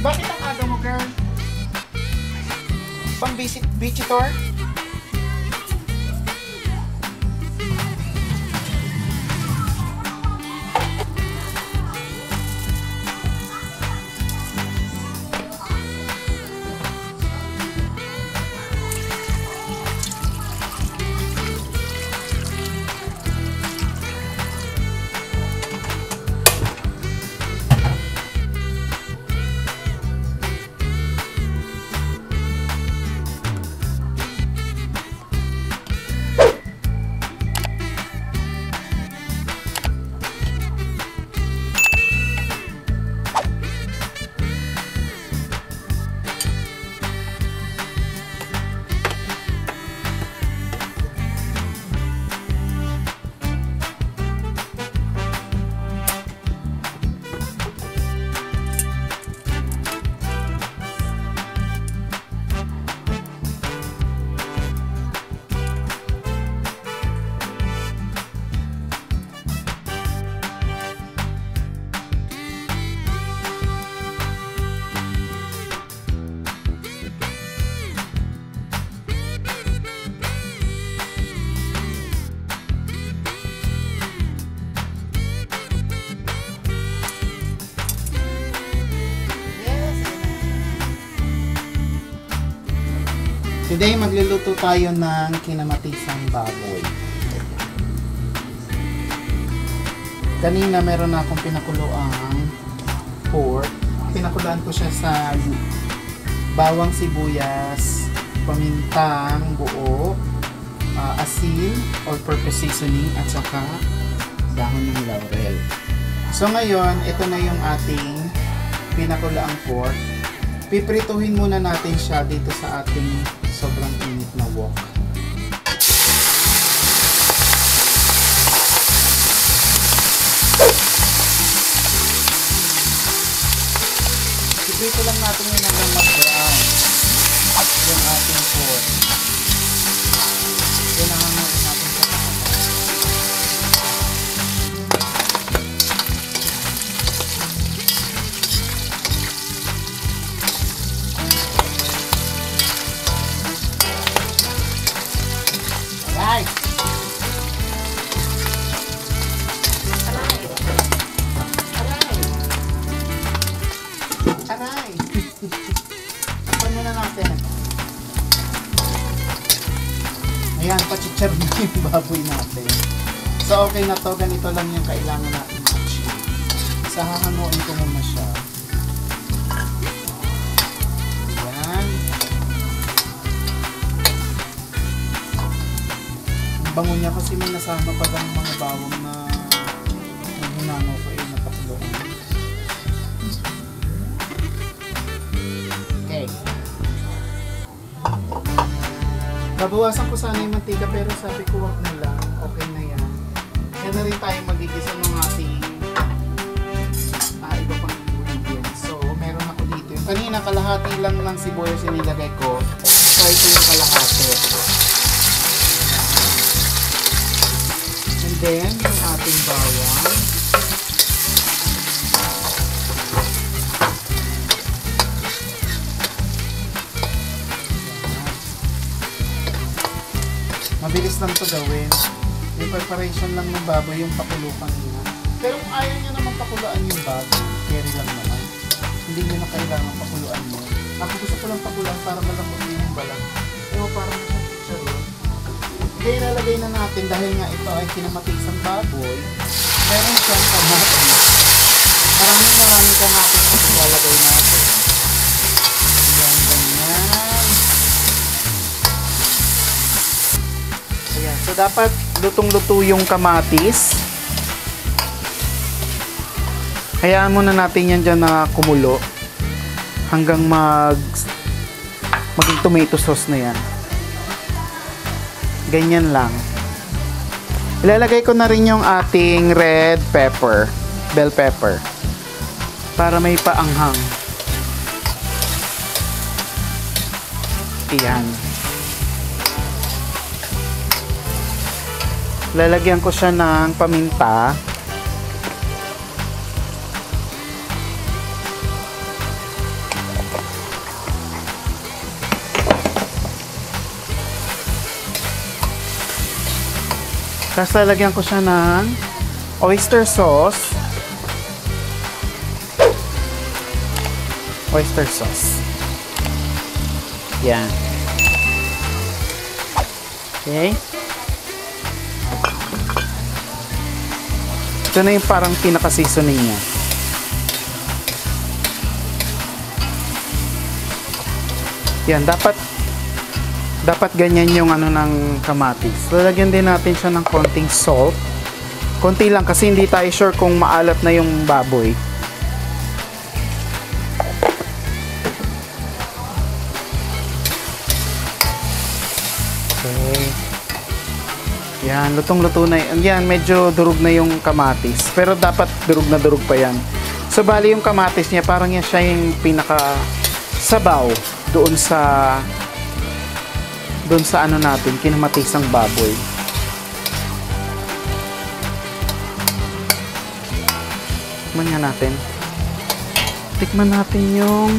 Bakit ang aga mo, girl? Pang visitor? Today, magluluto tayo ng kinamatisang baboy. Kanina, meron na akong pinakuloang pork. Pinakulaan ko siya sa bawang sibuyas, pamintang buo, asin, all-purpose seasoning, at saka dahon ng laurel. So ngayon, ito na yung ating pinakulaang pork. Piprituhin muna natin siya dito sa ating sobrang init na wok. Piprito lang natin yun hanggang mag-brown yung ating pork. Kailangan natin sa kakao. Aray! Aray! Tapan muna natin. Ayan, pachichar na yung baboy natin. So, okay na to. Ganito lang yung kailangan natin i-achieve. So, hahamuin ko muna siya. Ayan. bango niya kasi may nasama pa ng mga bawang na hinangaw ko na pakuloan. Okay. Babawasan ko sana yung mantika pero sabi ko wag na lang. Okay na yan. Yan na rin tayo magigisa ng ating iba pang ingredients. So, meron ako dito. Yung kanina, kalahati lang ng sibuyas yung nilagay ko. So, ito yung kalahati. And then, yung ating bawang. Mabilis lang ito gawin. Yung preparation lang ng baboy, yung pakulukan niya. Pero kung ayaw nyo naman pakuluan yung baboy, carry lang naman. Hindi nyo na kailangan pakuluan mo. Ako gusto ko lang pakuluan para malambot din yung balat. Pero parang nasa picture yun. Kaya ilalagay na natin dahil nga ito ay kinamatisang baboy. Meron siyang kamatis. Maraming kamatis ang ilalagay natin. Yan, ganyan. Ayan. So, dapat lutong-luto yung kamatis. Hayaan muna natin yan dyan na kumulo hanggang maging tomato sauce na yan. Ganyan lang. Ilalagay ko na rin yung ating red pepper, bell pepper, para may paanghang. Ayan. Lalagyan ko siya ng paminta. Tapos lalagyan ko siya ng oyster sauce. Oyster sauce. Yan. Okay. Ito na yung parang pinaka-seasoning niya. Yan, dapat ganyan yung ano ng kamatis. Lalagyan din natin siya ng konting salt. Konti lang kasi hindi tayo sure kung maalat na yung baboy. Okay. Yan, lutong-luto na yan. Yan, medyo durog na yung kamatis. Pero dapat durog na durog pa yan. So, bali yung kamatis niya, parang yan siya yung pinaka-sabaw doon sa ano natin, kinamatisang baboy. Tikman nga natin. Tikman natin yung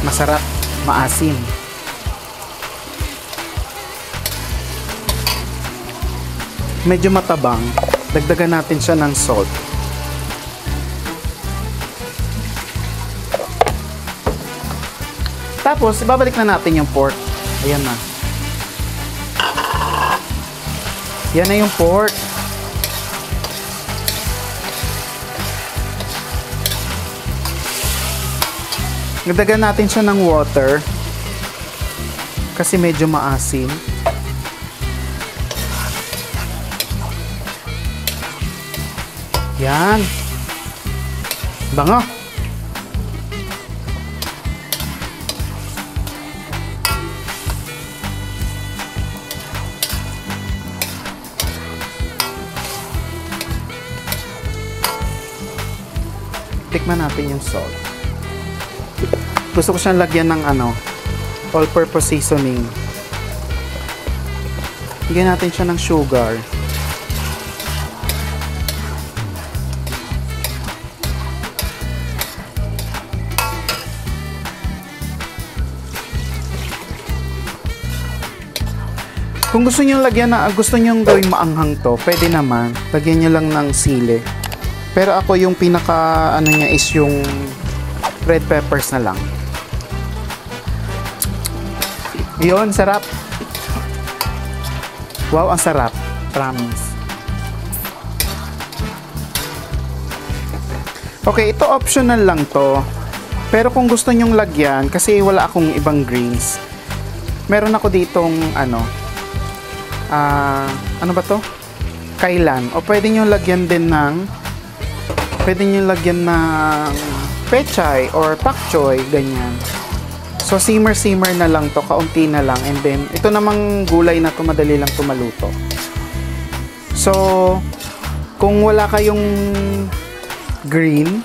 masarap, maasim. Medyo matabang. Dagdagan natin siya ng salt. Tapos, ibabalik na natin yung pork. Ayan na. Yan na yung pork. Dagdagan natin siya ng water. Kasi medyo maasim. Yan. Bango. Tikman natin yung salt. Gusto ko siyang lagyan ng all-purpose seasoning. Lagyan natin siya ng sugar. Kung gusto niyo lagyan gusto niyo gawing maanghang to, pwede naman. Lagyan niyo lang ng sili. Pero ako yung pinaka niya is yung red peppers na lang. Yun, sarap. Wow, ang sarap. Promise. Okay, ito optional lang to. Pero kung gusto nyong lagyan, kasi wala akong ibang greens, meron ako ditong ano ba to? Kailan. O pwede nyo lagyan din ng pechay or pak choy, ganyan. So simmer na lang to, kaunti na lang, and then ito namang gulay na to, madali lang to maluto. So kung wala kayong green,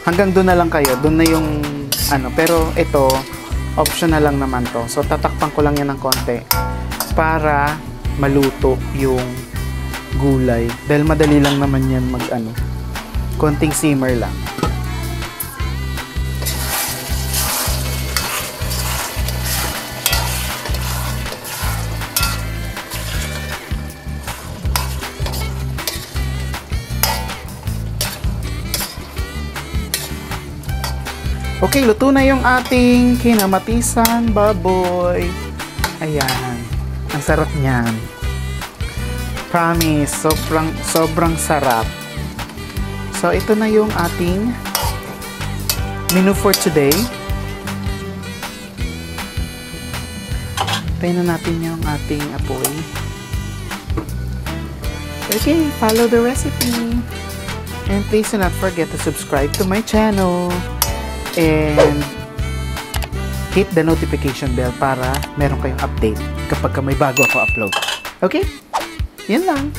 hanggang doon na lang kayo, doon na yung ano, pero ito optional lang naman to. So tatakpan ko lang yan ng konti para maluto yung gulay, dahil madali lang naman yan mag ano, konting simmer lang. Okay, luto na yung ating kinamatisan baboy. Ayan. Ang sarap niyan. Promise, sobrang sarap. So, ito na yung ating menu for today. Tayo na natin yung ating apoy. Okay, follow the recipe. And please do not forget to subscribe to my channel. And hit the notification bell para meron kayong update kapag may bago ako upload. Okay? Yan lang.